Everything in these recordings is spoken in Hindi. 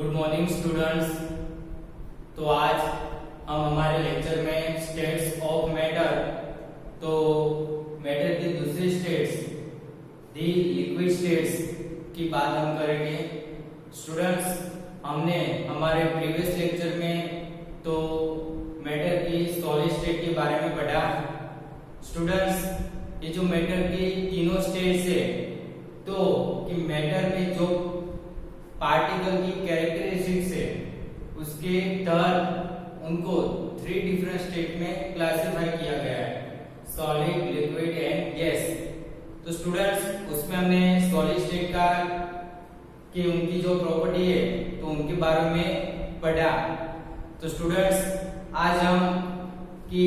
Good morning students. तो आज हम हमारे लेक्चर में स्टेट्स ऑफ मैटर, तो मैटर की दूसरी स्टेट्स दी लिक्विड स्टेट्स की बात हम करेंगे। स्टूडेंट्स, हमने हमारे प्रीवियस लेक्चर में तो मैटर की सॉलिड स्टेट के बारे में पढ़ा। स्टूडेंट्स, ये जो मैटर की तीनों स्टेट्स है, तो कि मैटर में जो पार्टिकल की कैरेक्टरिस्टिक्स है उसके तहत उनको 3 डिफरेंट स्टेट में क्लासिफाई किया गया है, सॉलिड, लिक्विड एंड गैस। तो स्टूडेंट्स, उसमें हमने सॉलिड स्टेट का कि उनकी जो प्रॉपर्टी है तो उनके बारे में पढ़ा। तो स्टूडेंट्स, आज हम कि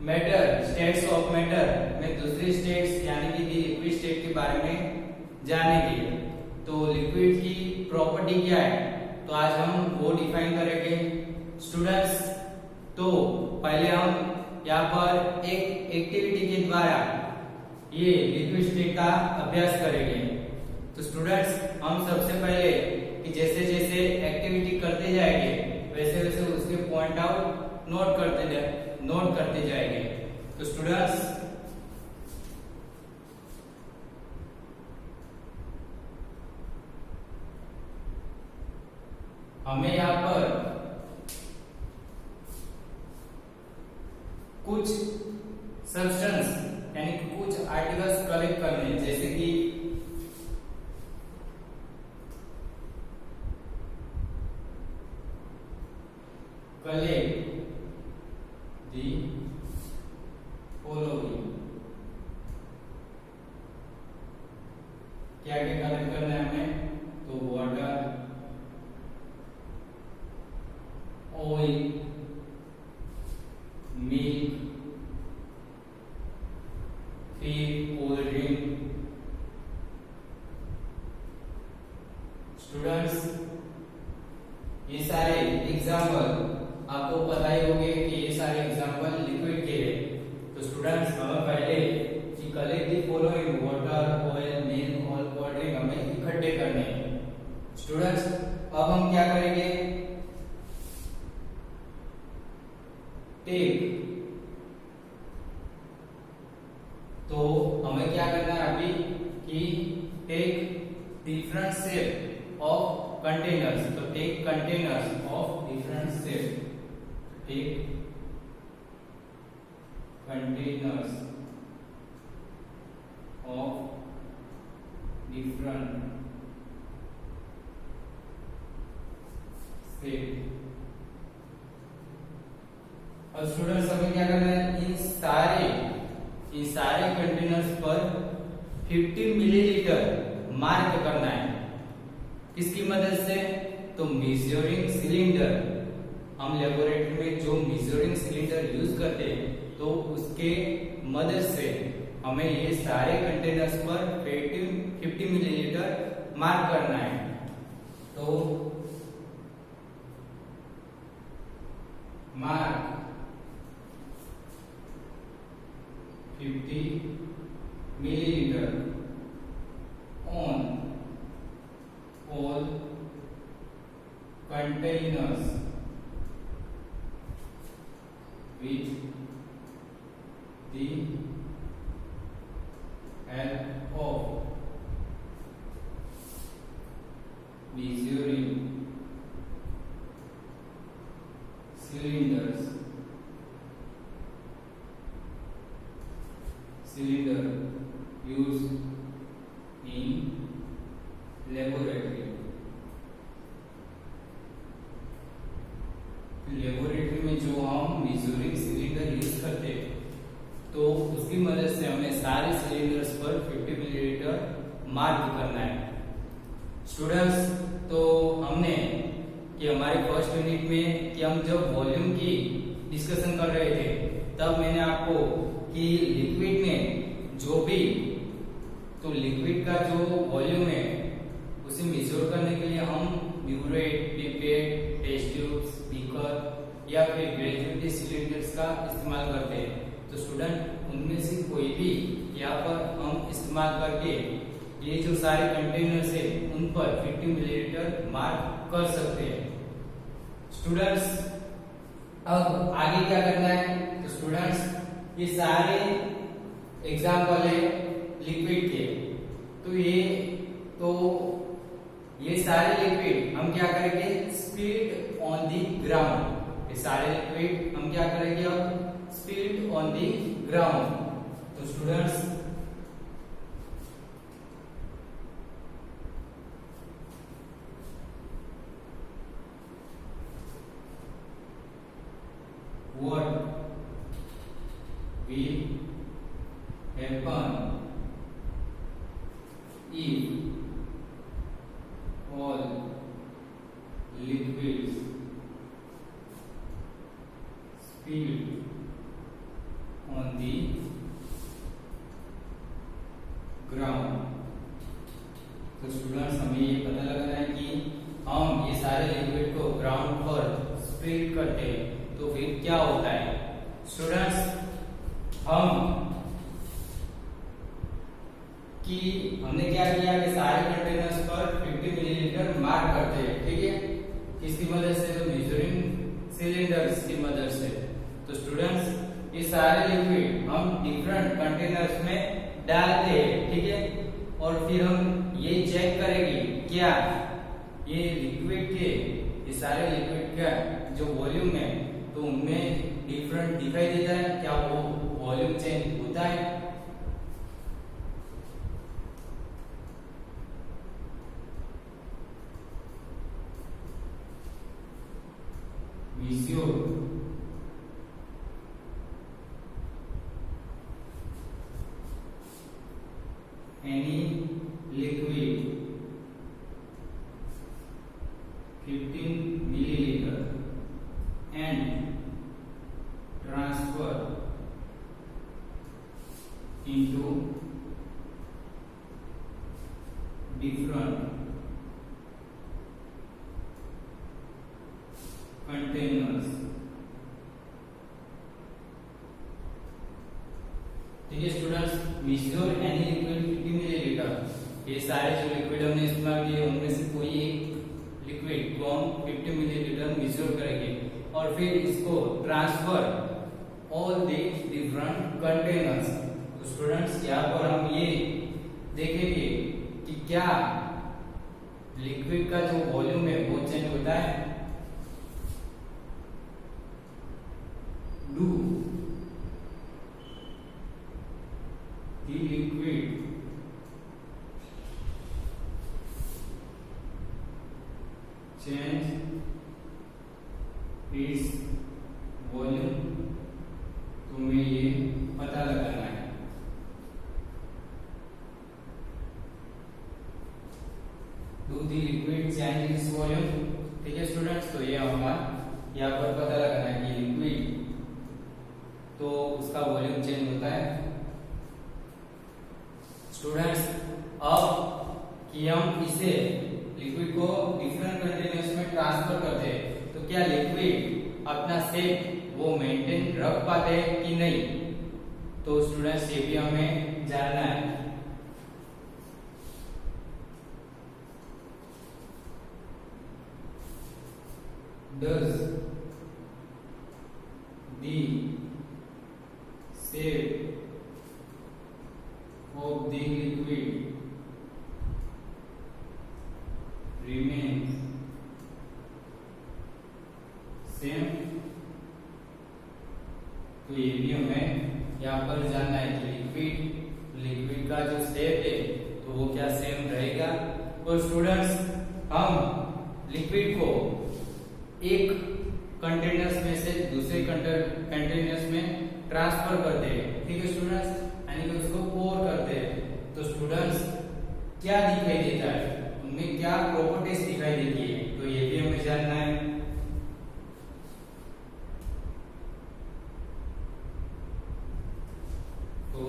मैटर, स्टेट्स ऑफ मैटर में दूसरी स्टेट्स यानी कि लिक्विड स्टेट के बारे में जानेंगे। तो लिक्विड की प्रॉपर्टी क्या है, तो आज हम वो डिफाइन करेंगे। स्टूडेंट्स, तो पहले हम यहाँ पर एक एक्टिविटी के द्वारा ये लिक्विड स्टेट का अभ्यास करेंगे। तो स्टूडेंट्स, हम सबसे पहले कि जैसे जैसे एक्टिविटी करते जाएंगे वैसे वैसे उसके पॉइंट आउट नोट करते जाएंगे। तो स्टूडेंट्स, हमें यहाँ पर कुछ सब्सटेंस यानी कि कुछ आर्टिकल्स कलेक्ट करने हैं, जैसे कि कलेक्ट दी फॉलोइंग। क्या क्या कलेक्ट करना है हमें, तो वाटर, ऑयल, मिल्क, फिर कोल्ड ड्रिंक। स्टूडेंट्स, ये सारे एग्जाम्पल आपको पता ही होंगे कि ये सारे एग्जाम्पल लिक्विड के हैं। तो स्टूडेंट्स, हमें पहले कि collect the following water, oil, milk और कोल्ड ड्रिंक हमें इकट्ठे करने हैं। स्टूडेंट्स, अब हम क्या करेंगे, टेक, तो हमें क्या करना है अभी कि take different shape of containers. तो take containers of different shape, take containers of different shape. और स्टूडेंट्स, हमें क्या करना है, इन सारे कंटेनर्स पर 50 मिलीलीटर मार्क करना है। किसकी मदद से, तो मेजरिंग सिलेंडर। हम लेबोरेटरी में जो मेजरिंग सिलेंडर यूज करते हैं तो उसके मदद से हमें ये सारे कंटेनर्स पर 50 मिलीलीटर मार्क करना है। तो mark 50 milliliter on all containers with the help of measuring cylinders used in laboratory। Laboratory में जो हम मेजरिंग सिलेंडर यूज करते हैं तो उसकी मदद से हमें सारे सिलेंडर्स पर 50 मिलीलीटर मार्क करना है। स्टूडेंट्स, तो हमने कि हमारे फर्स्ट यूनिट में कि हम जब वॉल्यूम की डिस्कशन कर रहे थे तब मैंने आपको कि लिक्विड में जो भी, तो लिक्विड का जो वॉल्यूम है उसे मेजर करने के लिए हम burette, pipette, test tubes, beaker या फिर ग्रेजुएटी सिलेंडर्स का इस्तेमाल करते हैं। तो स्टूडेंट, उनमें से कोई भी यहाँ पर हम इस्तेमाल करके ये जो सारे कंटेनर्स है उन पर 50 मिलीलीटर मार्क कर सकते हैं। स्टूडेंट्स अब आगे क्या करना है, तो स्टूडेंट्स ये सारे एग्जाम्पल है लिक्विड के, तो ये सारे लिक्विड हम क्या करेंगे, स्पीड ऑन द ग्राउंड। ये सारे लिक्विड हम क्या करेंगे, अब स्पीड ऑन द ग्राउंड। तो students what will happen if all liquids spill on the ground। तो स्टूडेंट्स हमें ये पता लग रहा है कि हम ये सारे लिक्विड को ग्राउंड पर स्पिल करते हैं तो फिर क्या होता है। स्टूडेंट्स हमने क्या किया कि सारे कंटेनर्स पर 50 मिलीलीटर मार्क करते हैं, ठीक है, किसकी मदद से, तो मेजरिंग सिलेंडर्स की मदद से। तो स्टूडेंट्स ये सारे लिक्विड हम डिफरेंट कंटेनर्स में डालते हैं, ठीक है, और फिर हम ये चेक करेंगे क्या ये लिक्विड के, ये सारे लिक्विड का जो वॉल्यूम है तो उनमें डिफरेंट दिखाई देता है, क्या वो वॉल्यूम चेंज होता है। Measure any liquid 15 milliliter and transfer into different containers। ठीक है students, measure any liquid 50 millilitre, ये सारे जो लिक्विड हमने इस्तेमाल किए उनमें से कोई एक लिक्विड को हम 50 मिलीलीटर मेजर करेंगे और फिर इसको transfer all the different containers. तो स्टूडेंट्स यहाँ पर हम ये देखेंगे कि क्या लिक्विड का जो वॉल्यूम है वो चेंज होता है। Do the liquid change its volume, तुम्हें ये पता लगाना है। Do the liquid change its volume, ठीक है स्टूडेंट्स, तो ये हमारा यहाँ पर पता लगाना है कि लिक्विड तो उसका वॉल्यूम चेंज होता है। स्टूडेंट्स अब कि हम इसे लिक्विड को डिफरेंट कंटेनर्स में ट्रांसफर करते हैं तो क्या लिक्विड अपना शेप वो मेंटेन रख पाते हैं कि नहीं, तो स्टूडेंट्स ये भी हमें जानना है। Does the shape of the liquid remains same, तो ये भी हमें यहाँ पर जानना है कि लिक्विड का जो शेप है तो वो क्या सेम रहेगा। और स्टूडेंट्स हम लिक्विड को एक कंटेनर्स में से दूसरे कंटेनर्स में ट्रांसफर करते हैं, ठीक है स्टूडेंट्स, यानी कि उसको पोर करते हैं। तो स्टूडेंट्स क्या दिखाई देता है, उनमें क्या प्रॉपर्टीज दिखाई देती है, तो ये भी हमें जानना है। तो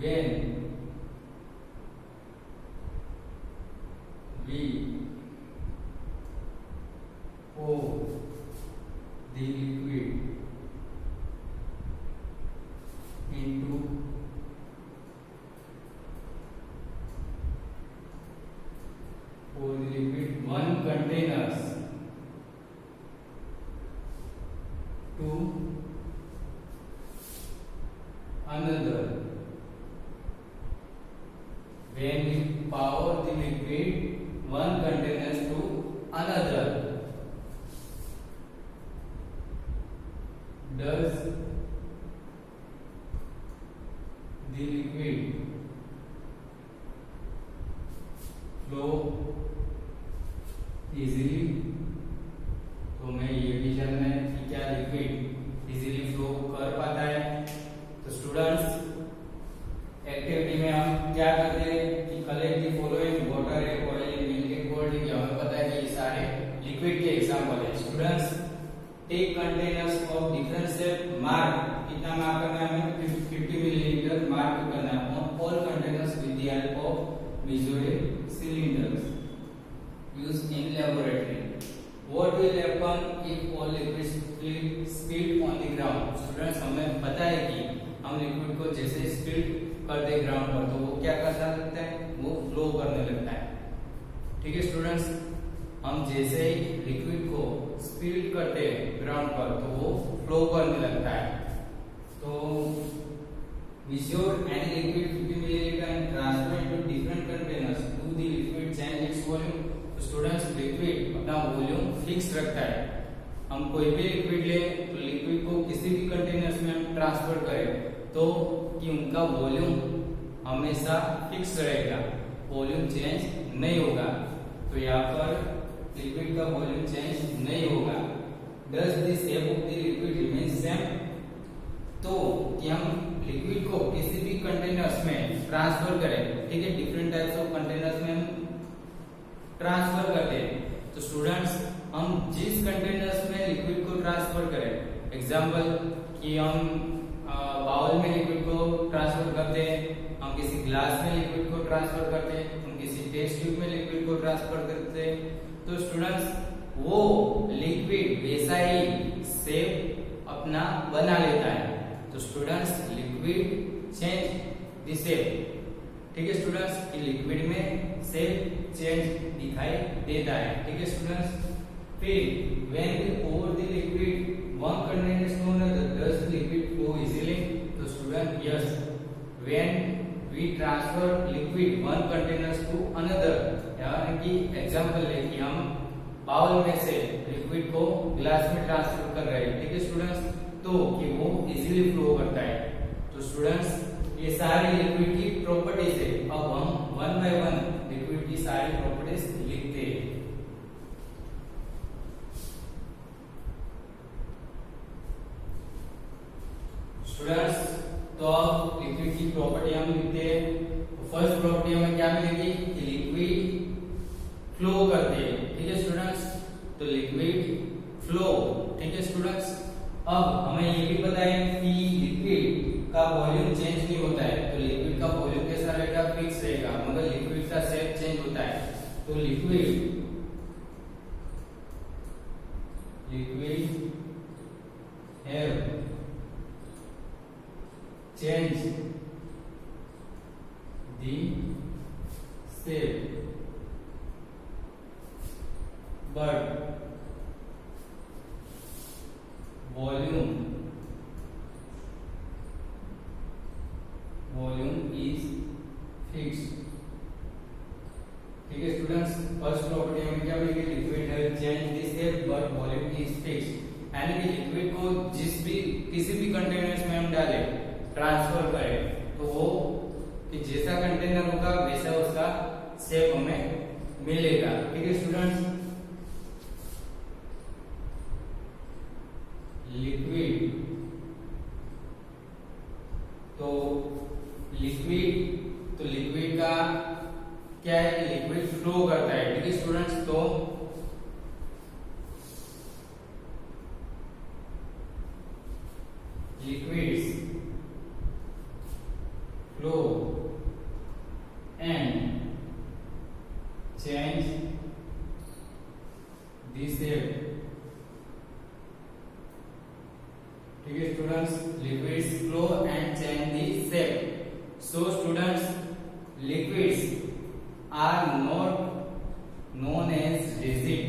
when we pour the liquid into when we power the liquid one container to another, does the liquid flow easily? तो मैं ये भी जानना है कि क्या लिक्विड इजीली फ्लो कर पाता है। तो स्टूडेंट्स, एक्टिविटी में हम क्या करते हैं कि collect the following water, oil, milk, cold drink. हमें पता है कि ये सारे लिक्विड के एग्जांपल है। Students, take containers of different shape, mark, कितना मार्क करना है हमें? 50 मिलीलीटर मार्क करना है on all containers with the help of measured cylinders used in laboratory. What will happen if all liquid spilled on the ground? Students, हमें पता है कि हम लिक्विड को जैसे स्पिल कर दे ग्राउंड पर तो वो क्या करता लगता है? वो फ्लो करने लगता है। ठीक है स्टूडेंट्स, हम जैसे ही लिक्विड को स्पिल करते हैं ग्राउंड पर तो वो फ्लो करने लगता है। तो measure any liquid 50 milliliter and transfer it to different containers. Do the liquid change its volume? Students, liquid अपना वॉल्यूम फिक्स रखता है। हम कोई भी लिक्विड ले तो लिक्विड को किसी भी कंटेनर्स में हम ट्रांसफर करें तो कि उनका वॉल्यूम हमेशा फिक्स रहेगा, वॉल्यूम चेंज नहीं होगा। तो यहाँ पर लिक्विड का वॉल्यूम चेंज नहीं होगा। Does the shape of the liquid remain same? तो कि हम लिक्विड को किसी भी कंटेनर्स में ट्रांसफर करें, ठीक है, डिफरेंट टाइप्स ऑफ कंटेनर्स में हम ट्रांसफर करते हैं। तो स्टूडेंट्स, हम जिस कंटेनर्स में लिक्विड को ट्रांसफर करें, एग्जांपल कि हम बाउल में लिक्विड को ट्रांसफर करते हैं, हम किसी ग्लास में लिक्विड को ट्रांसफर करते हैं, हम किसी टेस्ट ट्यूब में लिक्विड को ट्रांसफर करते हैं। तो स्टूडेंट्स, वो लिक्विड वैसा ही शेप अपना बना लेता है। तो students, liquid change the shape. ठीक है स्टूडेंट्स, कि लिक्विड में शेप चेंज दिखाई देता है। ठीक है स्टूडेंट्स, फिर when we pour the liquid one container to another, does the liquid flow easily? तो student, yes, when we transfer liquid one container to another, यानी कि एग्जांपल ले कि हम बाउल में से लिक्विड को ग्लास में ट्रांसफर कर रहे हैं। ठीक है स्टूडेंट्स, तो कि वो इजीली फ्लो करता है। तो स्टूडेंट्स, ये सारी लिक्विड की प्रॉपर्टीज है। अब हम वन बाय वन लिक्विड की सारी प्रॉपर्टीज लिखते हैं। स्टूडेंट्स, तो अब लिक्विड की प्रॉपर्टी हम लिखते हैं। तो फर्स्ट प्रॉपर्टी हमें क्या मिलेगी कि लिक्विड फ्लो करते हैं। ठीक है स्टूडेंट्स, तो लिक्विड फ्लो। ठीक है स्टूडेंट्स, अब हमें ये भी पता है कि लिक्विड का वॉल्यूम चेंज नहीं होता है। तो लिक्विड का वॉल्यूम कैसा रहेगा? फिक्स रहेगा, मगर लिक्विड का शेप चेंज होता है। तो liquid have change the shape but volume is fixed. ठीक है स्टूडेंट्स, फर्स्ट प्रॉपर्टी हमें क्या मिलेगी? Liquid have change the shape but volume is fixed. यानी कि लिक्विड को किसी भी कंटेनर्स में हम डालें, ट्रांसफर करें, तो वो कि जैसा कंटेनर होगा वैसा उसका शेप हमें मिलेगा। ठीक है स्टूडेंट्स, लिक्विड, तो लिक्विड का क्या है कि लिक्विड फ्लो करता है। ठीक है स्टूडेंट्स, तो liquids flow and change the shape. ठीक है students, liquids flow and change the shape. So students, liquids are not known as rigid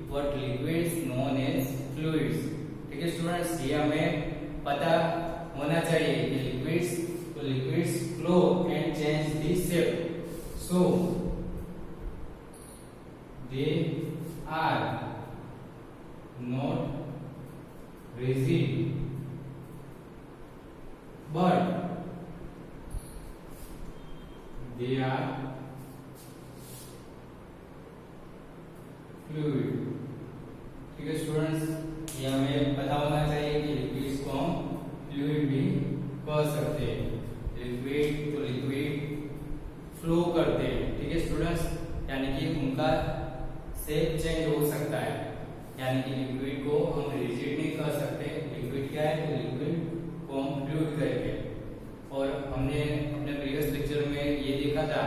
but liquids known as fluids। ठीक है स्टूडेंट्स, ये हमें पता होना चाहिए कि liquids flow and change the shape. so they are not rigid but they are fluid। ठीक है स्टूडेंट्स, ये हमें पता होना चाहिए कि लिक्विड्स को हम फ्लूइड भी कह सकते हैं। लिक्विड तो लिक्विड फ्लो करते हैं। ठीक है स्टूडेंट्स, यानी कि उनका शेप चेंज हो सकता है, यानी कि लिक्विड को हम रिजिड नहीं कह सकते। लिक्विड क्या है, तो लिक्विड को हम फ्लूइड कहेंगे। और हमने अपने प्रीवियस लेक्चर में ये देखा था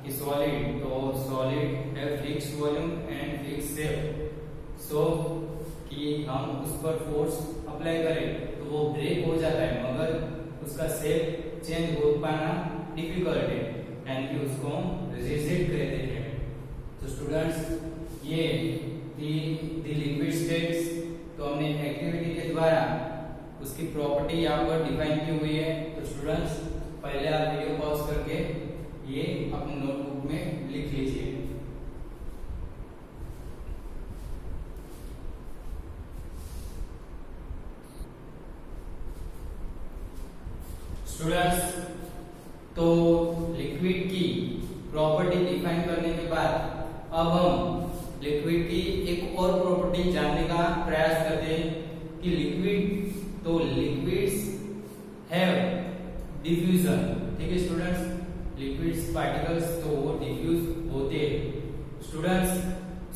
कि सॉलिड, तो सॉलिड है fixed volume and fixed shape. So कि हम उस पर फोर्स अप्लाई करें तो वो ब्रेक हो जाता है, मगर उसका शेप चेंज हो पाना डिफिकल्ट है, यानी कि उसको हम रिजिड कहते हैं। तो स्टूडेंट्स, ये दी लिक्विड स्टेट्स, तो हमने एक्टिविटी के द्वारा उसकी प्रॉपर्टी यहाँ पर डिफाइन की हुई है। तो स्टूडेंट्स, पहले आप वीडियो पॉज करके ये अपने नोटबुक में लिख लीजिए। स्टूडेंट्स, तो लिक्विड की प्रॉपर्टी डिफाइन करने के बाद अब हम लिक्विड की एक और प्रॉपर्टी जानने का प्रयास करते हैं कि लिक्विड, तो लिक्विड्स हैव डिफ्यूजन। ठीक है स्टूडेंट्स, लिक्विड्स पार्टिकल्स तो वो डिफ्यूज होते हैं। Students,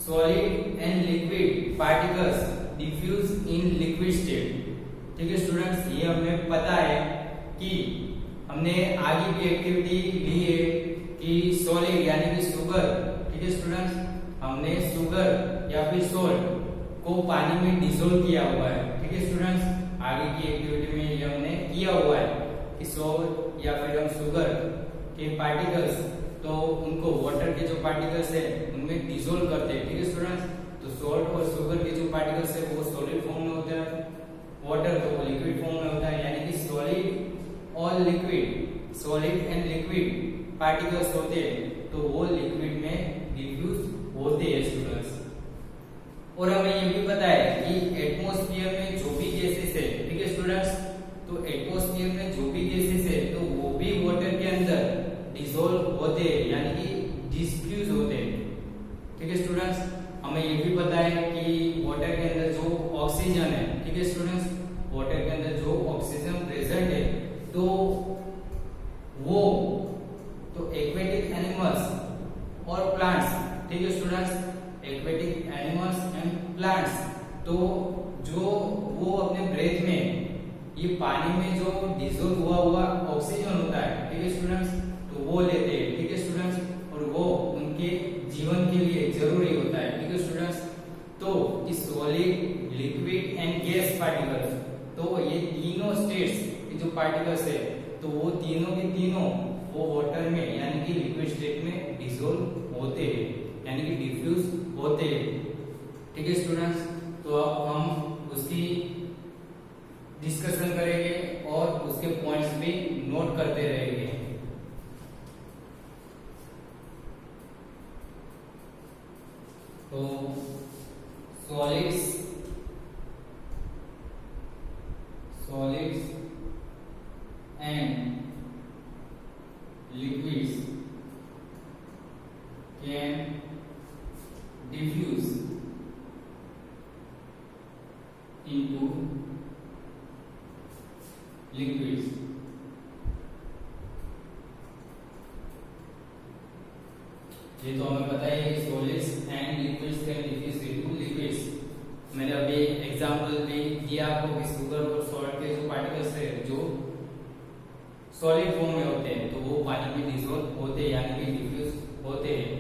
solid and liquid particles diffuse in liquid state. ठीक है स्टूडेंट्स, ये हमें पता है कि हमने आगे की एक्टिविटी ली है कि सॉलिड यानी कि शुगर। ठीक है स्टूडेंट्स, हमने शुगर या फिर सोल्ट को पानी में डिसोल्व किया हुआ है। ठीक है स्टूडेंट्स, आगे की एक्टिविटी में ये हमने किया हुआ है कि सोल्ट या फिर हम शुगर के पार्टिकल्स, तो उनको वाटर के जो पार्टिकल्स है उनमें डिसोल्व करते हैं। ठीक है स्टूडेंट्स, तो सोल्ट और शुगर के जो पार्टिकल्स है वो सॉलिड फॉर्म में होता है, वाटर तो वो लिक्विड फॉर्म में होता है, यानी कि सॉलिड और liquid, solid and liquid particles होते हैं तो वो लिक्विड में डिफ्यूज होते हैं स्टूडेंट्स। और हमें ये भी पता है कि एटमॉस्फेयर में जो भी गैसेस है, ठीक है स्टूडेंट्स, तो एटमॉस्फेयर में जो भी गैसेस है तो वो भी वाटर के अंदर डिसॉल्व होते हैं, यानी कि डिफ्यूज होते हैं। ठीक है स्टूडेंट्स, हमें ये भी पता है कि वाटर के अंदर जो ऑक्सीजन है, ठीक है स्टूडेंट्स, वाटर के अंदर जो ऑक्सीजन प्रेजेंट है तो वो, तो एक्वेटिक एनिमल्स और प्लांट्स, ठीक है students, aquatic animals and plants, तो जो वो अपने ब्रेथ में ये पानी में जो डिसॉल्व हुआ ऑक्सीजन होता है, ठीक है स्टूडेंट्स, तो वो लेते हैं। ठीक है स्टूडेंट्स, और वो उनके जीवन के लिए जरूरी होता है। ठीक है स्टूडेंट्स, तो इस solid, liquid and gas particles, तो ये तीनों स्टेट्स जो पार्टिकल्स है तो वो तीनों के तीनों वो वाटर में यानी कि लिक्विड स्टेट में डिसॉल्व होते हैं, यानी कि डिफ्यूज होते हैं। ठीक है स्टूडेंट्स, तो अब हम उसकी डिस्कशन करेंगे और उसके पॉइंट्स भी नोट करते रहेंगे। तो solids and liquids can diffuse into liquids। ये तो हमें पता है कि solids and liquids can diffuse into liquids. मैंने अभी एग्जांपल भी दिया आपको कि शुगर और सॉल्ट के जो पार्टिकल्स है जो सॉलिड फॉर्म में होते हैं तो वो पानी में डिसॉल्व होते हैं, यानी कि डिफ्यूज होते हैं।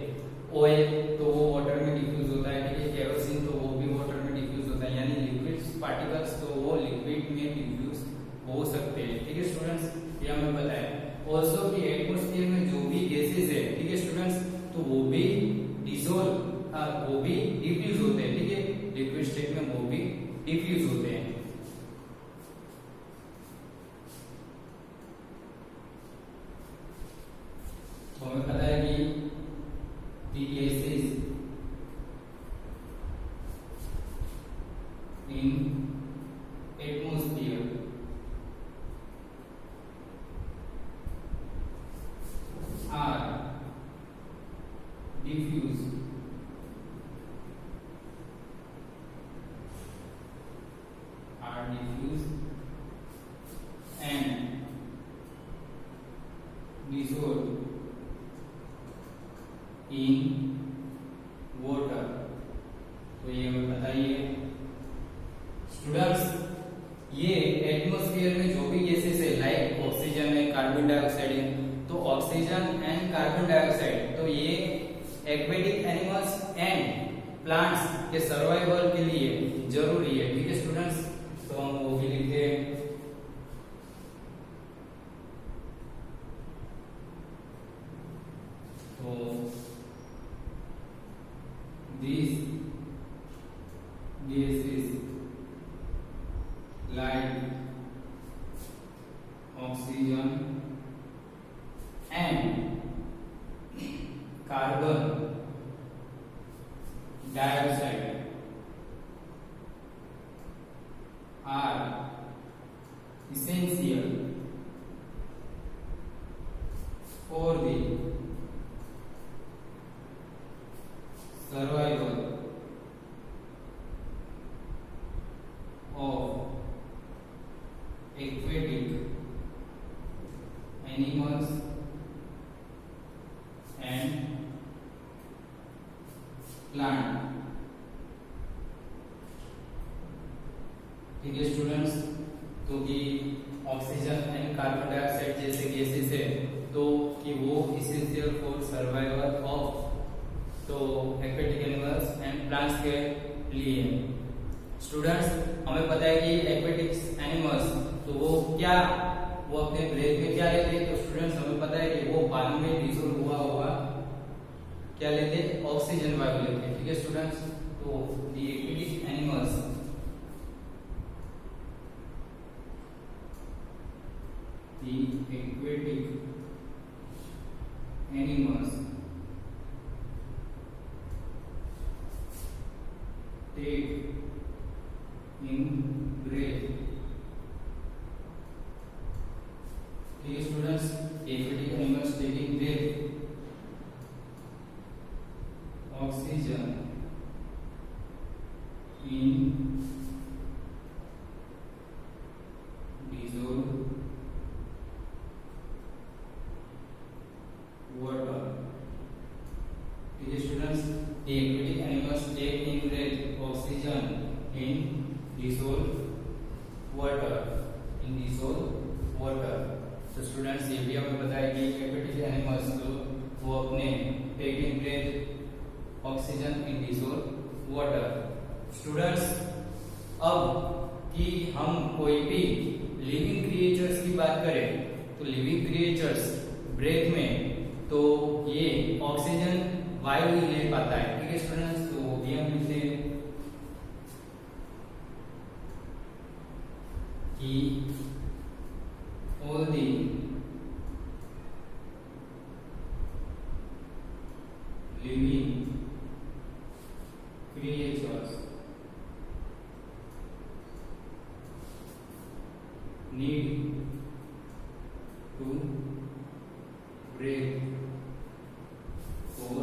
ऑयल तो वो वाटर में डिफ्यूज होता है, ठीक है, केरोसिन तो वो भी वाटर में डिफ्यूज होता है, यानी लिक्विड पार्टिकल्स तो वो लिक्विड में डिफ्यूज हो सकते हैं। ठीक है स्टूडेंट्स, ये हमें पता है। ऑल्सो कि एटमॉस्फेयर में जो भी गैसेस है, ठीक है स्टूडेंट्स, तो वो भी डिसॉल्व, वो भी डिफ्यूज होते हैं। ठीक है, लिक्विड स्टेट में वो भी डिफ्यूज होते हैं। dissolve in water। तो ये हमें बताइए स्टूडेंट्स, ये एटमॉस्फेयर में जो भी गैसेस है लाइक ऑक्सीजन है, कार्बन डाइऑक्साइड है, तो ऑक्सीजन एंड कार्बन डाइऑक्साइड तो ये एक्वेटिक एनिमल्स एंड प्लांट्स के सर्वाइवल के लिए जरूरी है। ठीक है स्टूडेंट्स, तो हम वो भी लिखते हैं। तो these gases like oxygen and carbon dioxide are essential for the survival of aquatic animals and plant। ठीक है स्टूडेंट्स, तो कि ऑक्सीजन एंड कार्बन डाइऑक्साइड जैसे गैसेस है तो कि वो इसेंशियल फॉर सर्वाइवल ऑफ तो एक्वेटिक एनिमल्स एंड प्लांट्स के लिए। स्टूडेंट्स, हमें पता है कि एक्वेटिक एनिमल्स तो वो क्या वो अपने ब्रेथ में क्या लेते हैं, तो स्टूडेंट्स हमें पता है कि वो पानी में डिसॉल्व हुआ हुआ क्या लेते हैं, ऑक्सीजन वायु लेते हैं। ठीक है स्टूडेंट्स, तो the aquatic animals take in breath। ठीक है students, aquatic animals taking breath oxygen in dissolve water। ठीक है students, aquatic animals take in breath oxygen in dissolve water। तो स्टूडेंट्स ये भी हमें बताया कि एक्वेटिक एनिमल्स तो वो अपने take in breath oxygen in dissolve water। Students, अब कि हम कोई भी लिविंग क्रिएचर्स की बात करें तो लिविंग क्रिएचर्स ब्रेथ में तो ये ऑक्सीजन वायु ही ले पाता है। ठीक है स्टूडेंट्स, तो वो भी हम लिखते हैं कि all the living creatures need to breathe for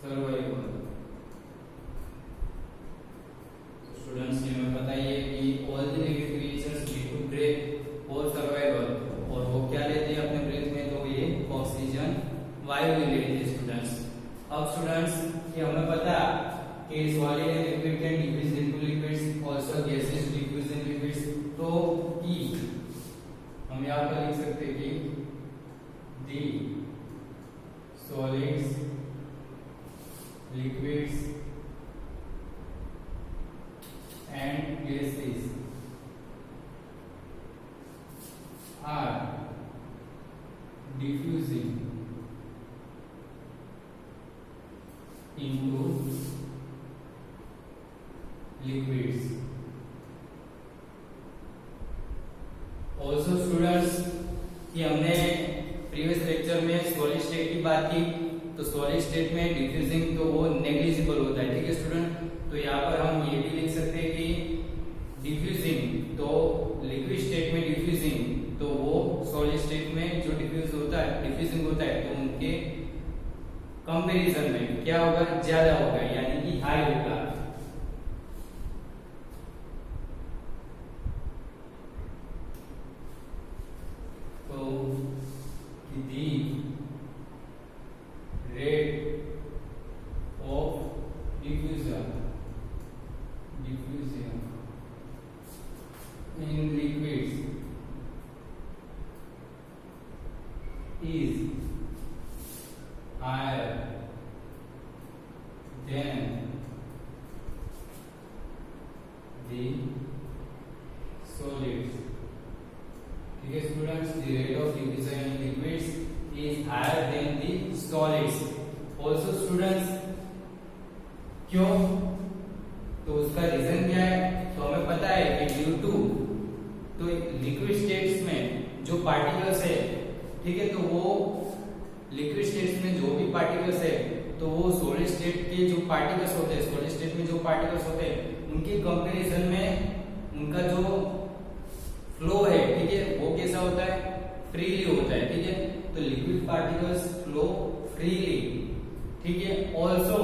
survival। तो स्टूडेंट्स, ये हमें पता ही है कि all the living creatures need to breathe for survival, और वो क्या लेते हैं अपने ब्रेथ में, तो ये ऑक्सीजन वायु ले लेते हैं स्टूडेंट्स। अब स्टूडेंट्स, ये हमें पता कि solid and liquid can diffuse into liquids, also gases diffuse in liquids. तो ई हम यहाँ पर लिख सकते हैं कि the solids, liquids and gases are diffusing into liquids। Also students, कि हमने प्रीवियस लेक्चर में सॉलिड स्टेट की बात की, तो सॉलिड स्टेट में डिफ्यूजिंग तो वो नेग्लिजिबल होता है। ठीक है स्टूडेंट, तो यहाँ पर हम ये भी लिख सकते हैं कि डिफ्यूजिंग तो लिक्विड स्टेट में डिफ्यूजिंग तो वो सॉलिड स्टेट में जो डिफ्यूजिंग होता है तो उनके कंपैरिजन में क्या होगा, ज्यादा होगा, यानी कि हाई होगा। तो is higher than the solids. ठीक है students, the rate of diffusion in liquids is higher than the solids. Also students, क्यों? तो उसका रीजन क्या है? तो हमें पता है कि ड्यू टू, तो लिक्विड स्टेट्स में जो पार्टिकल्स है, ठीक है, तो वो लिक्विड स्टेट्स में जो भी पार्टिकल्स है तो वो सॉलिड स्टेट के जो पार्टिकल्स होते हैं, सॉलिड स्टेट में जो पार्टिकल्स होते हैं उनके कंपैरिजन में उनका जो फ्लो है, ठीक है, वो कैसा होता है? फ्रीली होता है, ठीक है। तो लिक्विड पार्टिकल्स फ्लो फ्रीली, ठीक है। ऑल्सो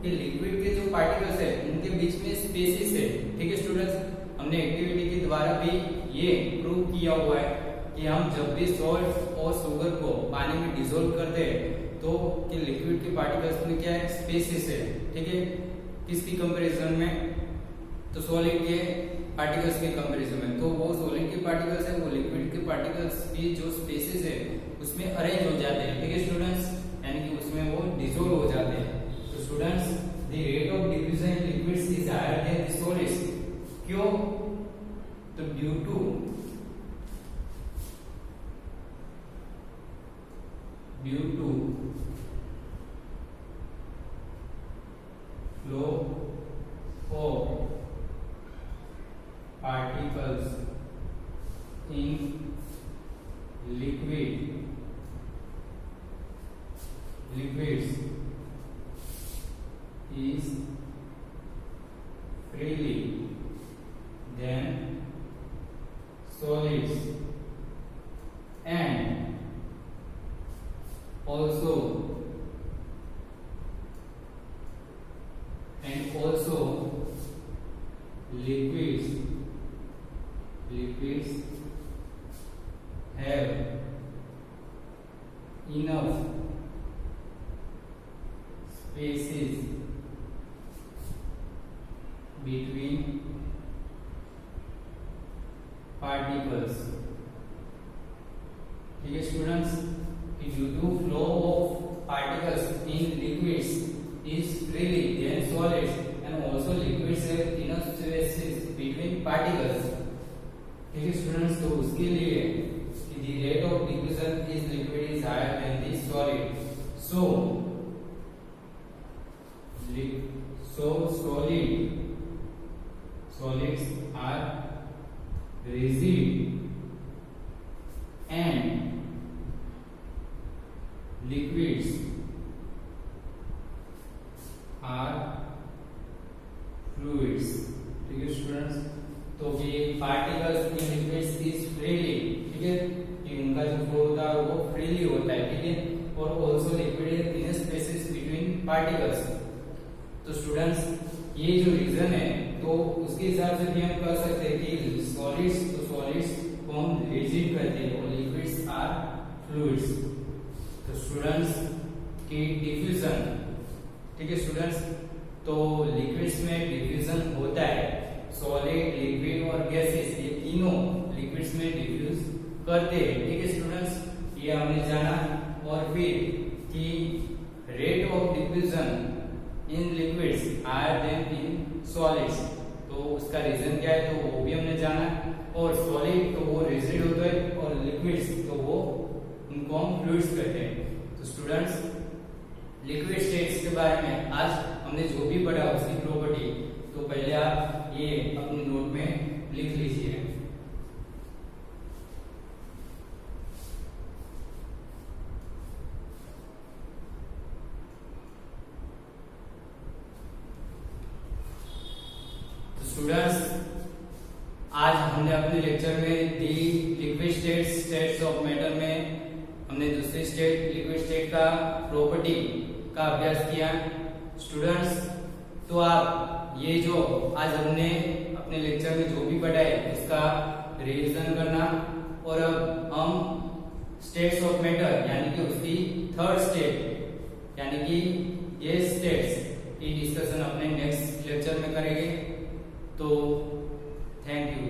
कि लिक्विड के जो पार्टिकल्स है उनके बीच में स्पेसिस है, ठीक है स्टूडेंट्स। हमने एक्टिविटी के द्वारा भी ये प्रूव किया हुआ है कि हम जब भी सॉल्ट और शुगर को पानी में डिसॉल्व करते हैं तो कि लिक्विड के पार्टिकल्स में क्या है? स्पेसिस है, ठीक है। किसकी कंपैरिजन में? तो सॉलिड के पार्टिकल्स के कंपैरिजन में। तो वो सॉलिड के पार्टिकल्स है, वो लिक्विड के पार्टिकल्स की जो स्पेसिस है उसमें अरेंज हो जाते हैं, ठीक है स्टूडेंट्स, यानी कि उसमें वो डिसॉल्व हो जाते हैं। तो students, the rate of diffusion in liquids is higher than the solids. क्यों? तो due to flow of particles in liquids is freely than solids, and also liquids have enough spaces between particles, ठीक है students. due to flow of particles in liquids is freely than solids, and also liquids have enough spaces between particles, ठीक है स्टूडेंट्स। तो उसके लिए the rate of diffusion is liquid is higher than the solid, so solids are rigid and liquids are fluids, ठीक है स्टूडेंट्स। तो कि particles in liquids is freely, ठीक है, कि उनका जो फ्लो होता है वो फ्रीली होता है, ठीक है। और also liquid in spaces between particles. तो स्टूडेंट्स, ये जो रीजन है तो उसके हिसाब से भी हम कह सकते हैं कि सॉलिड्स, तो सॉलिड्स को हम रिजिड कहते हैं और लिक्विड्स आर फ्लूइड्स। तो स्टूडेंट्स की डिफ्यूजन, ठीक है स्टूडेंट्स, तो लिक्विड्स में डिफ्यूजन होता है, सॉलिड, लिक्विड और गैसेस, ये तीनों लिक्विड्स में डिफ्यूज करते हैं, ठीक है स्टूडेंट्स, ये हमने जाना। और फिर कि rate of diffusion in liquids higher than in solids, तो उसका रीजन क्या है तो वो भी हमने जाना। और सॉलिड तो वो रिजिड होता है और लिक्विड्स तो वो उनको हम फ्लूइड्स कहते हैं। तो स्टूडेंट्स, लिक्विड स्टेट्स के बारे में आज हमने जो भी पढ़ा उसकी प्रॉपर्टी, तो पहले आप ये अपने नोट में लिख लीजिए। तो स्टूडेंट्स, आज हमने अपने लेक्चर में दी लिक्विड स्टेट्स ऑफ मैटर में हमने दूसरी स्टेट लिक्विड स्टेट का प्रॉपर्टी का अभ्यास किया। स्टूडेंट्स, तो आप ये जो आज हमने अपने लेक्चर में जो भी पढ़ा है उसका रिवीजन करना, और अब हम स्टेट्स ऑफ मैटर यानी कि उसकी थर्ड स्टेट यानी कि गैस स्टेट्स की डिस्कशन अपने नेक्स्ट लेक्चर में करेंगे। तो थैंक यू।